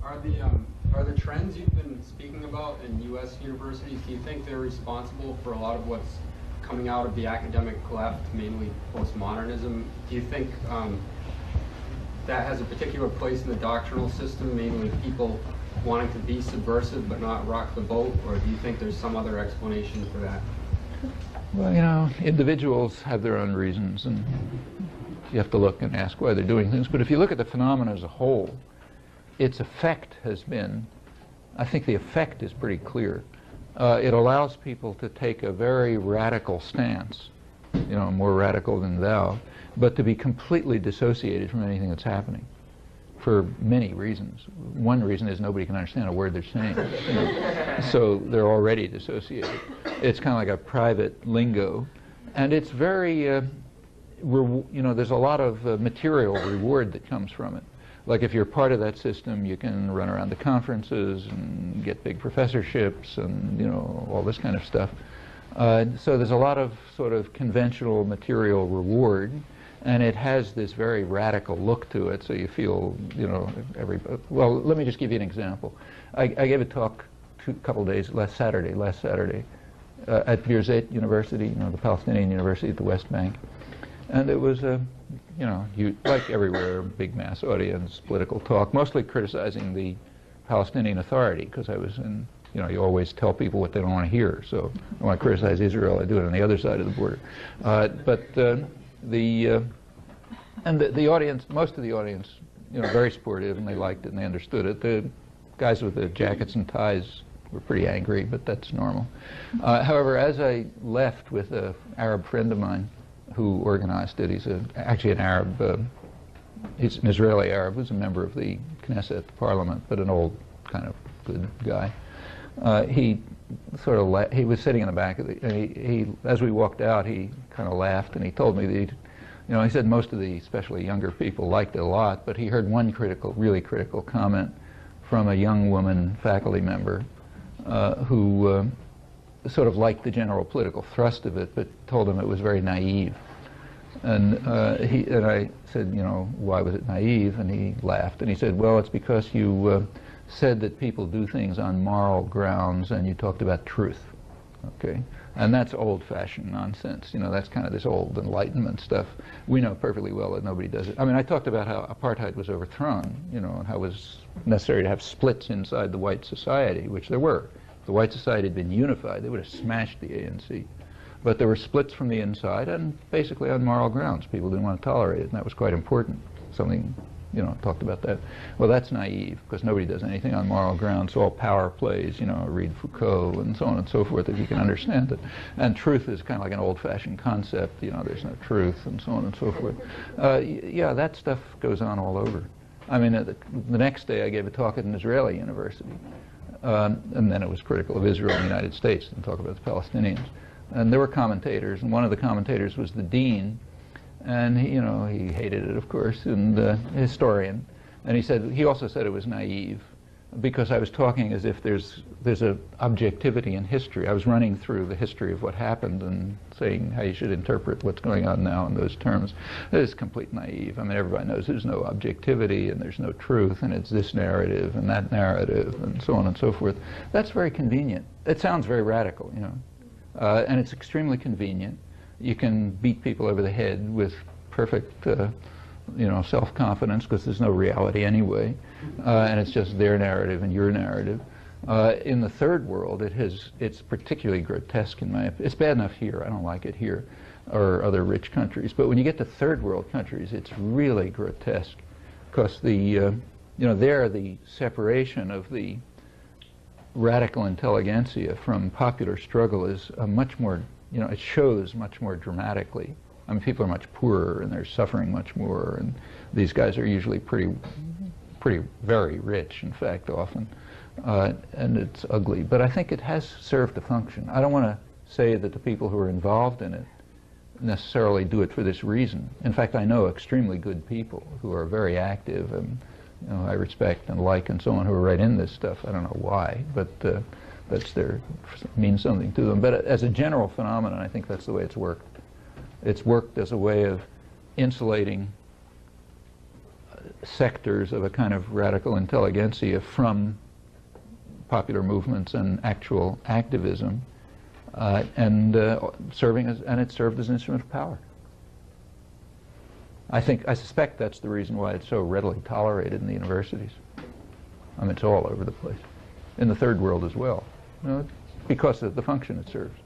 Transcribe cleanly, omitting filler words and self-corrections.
Are the trends you've been speaking about in U.S. universities, do you think they're responsible for a lot of what's coming out of the academic left, mainly postmodernism? Do you think that has a particular place in the doctrinal system, mainly people wanting to be subversive but not rock the boat, or do you think there's some other explanation for that? Well, you know, individuals have their own reasons, and you have to look and ask why they're doing things. But if you look at the phenomenon as a whole, its effect has been, I think the effect is pretty clear. It allows people to take a very radical stance, you know, more radical than thou, but to be completely dissociated from anything that's happening for many reasons. One reason is nobody can understand a word they're saying, you know, so they're already dissociated. It's kind of like a private lingo, and it's very, you know, there's a lot of material reward that comes from it. Like if you're part of that system, you can run around to conferences and get big professorships and, you know, all this kind of stuff. So there's a lot of sort of conventional material reward, and it has this very radical look to it, so you feel, you know, well, let me just give you an example. I gave a talk a couple of days, last Saturday, at Birzeit University, you know, the Palestinian University at the West Bank. And it was a, you know, like everywhere, big mass audience, political talk, mostly criticizing the Palestinian Authority, because I was in, you know, you always tell people what they don't want to hear. So I want to criticize Israel, I do it on the other side of the border. And the audience, most of the audience, you know, very supportive, and they liked it and they understood it. The guys with the jackets and ties were pretty angry, but that's normal. However, as I left with an Arab friend of mine who organized it, he's actually an Arab, he's an Israeli Arab, who's a member of the Knesset, the parliament, but an old kind of good guy. He sort of he was sitting in the back of the, as we walked out, he kind of laughed and he told me that you know, he said most of the, especially younger people, liked it a lot, but he heard one really critical comment from a young woman faculty member who sort of liked the general political thrust of it, but told him it was very naive. And I said, you know, why was it naive? And he laughed and he said, well, it's because you said that people do things on moral grounds, and you talked about truth. Okay, and that's old-fashioned nonsense. You know, that's kind of this old Enlightenment stuff. We know perfectly well that nobody does it. I mean, I talked about how apartheid was overthrown, you know, and how it was necessary to have splits inside the white society, which there were. If the white society had been unified, they would have smashed the ANC. But there were splits from the inside, and basically on moral grounds. People didn't want to tolerate it, and that was quite important. Something, you know, talked about that. Well, that's naive, because nobody does anything on moral grounds. All power plays, you know, read Foucault and so on and so forth, if you can understand it. And truth is kind of like an old-fashioned concept, you know, there's no truth and so on and so forth. Yeah, that stuff goes on all over. I mean, the next day I gave a talk at an Israeli university, and then it was critical of Israel and the United States, and talk about the Palestinians. And there were commentators, and one of the commentators was the dean, and he, you know, he hated it, of course, and a historian. And he said, he also said it was naive, because I was talking as if there's a objectivity in history. I was running through the history of what happened and saying how you should interpret what's going on now in those terms. It is complete naive. I mean, everybody knows there's no objectivity and there's no truth, and it's this narrative and that narrative and so on and so forth. That's very convenient. It sounds very radical, you know, and it's extremely convenient. You can beat people over the head with perfect, you know, self-confidence, because there's no reality anyway, and it's just their narrative and your narrative. In the third world, it's particularly grotesque in my opinion. It's bad enough here. I don't like it here, or other rich countries. But when you get to third world countries, it's really grotesque, because the, you know, there the separation of the radical intelligentsia from popular struggle is a much more, you know, it shows much more dramatically. I mean, people are much poorer and they're suffering much more, and these guys are usually very rich, in fact, often, and it's ugly. But I think it has served a function. I don't want to say that the people who are involved in it necessarily do it for this reason. In fact, I know extremely good people who are very active and, you know, I respect and like and so on, who are right in this stuff. I don't know why, but means something to them. But as a general phenomenon, I think that's the way it's worked. It's worked as a way of insulating sectors of a kind of radical intelligentsia from popular movements and actual activism, and it served as an instrument of power. I suspect that's the reason why it's so readily tolerated in the universities. I mean, it's all over the place, in the third world as well, because of the function it serves.